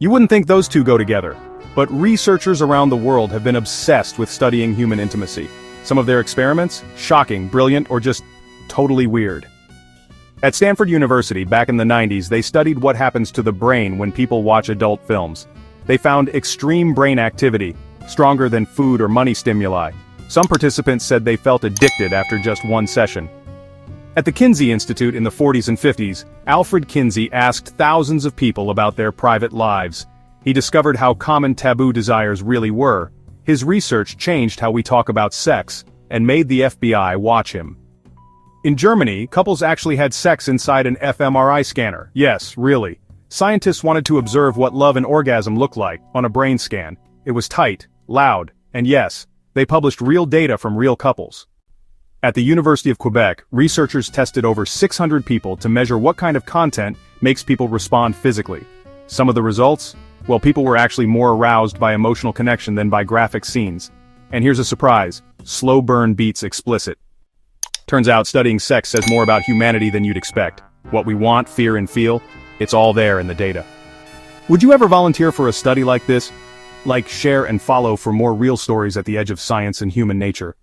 You wouldn't think those two go together, but researchers around the world have been obsessed with studying human intimacy. Some of their experiments, shocking, brilliant, or just totally weird. At Stanford University back in the 90s, they studied what happens to the brain when people watch adult films. They found extreme brain activity, stronger than food or money stimuli. Some participants said they felt addicted after just one session. At the Kinsey Institute in the 40s and 50s, Alfred Kinsey asked thousands of people about their private lives. He discovered how common taboo desires really were. His research changed how we talk about sex, and made the FBI watch him. In Germany, couples actually had sex inside an fMRI scanner. Yes, really. Scientists wanted to observe what love and orgasm look like on a brain scan. It was tight, loud, and yes, they published real data from real couples. At the University of Quebec, researchers tested over 600 people to measure what kind of content makes people respond physically. Some of the results? Well, people were actually more aroused by emotional connection than by graphic scenes. And here's a surprise: slow burn beats explicit. Turns out studying sex says more about humanity than you'd expect. What we want, fear, and feel, it's all there in the data. Would you ever volunteer for a study like this? Like, share, and follow for more real stories at the edge of science and human nature.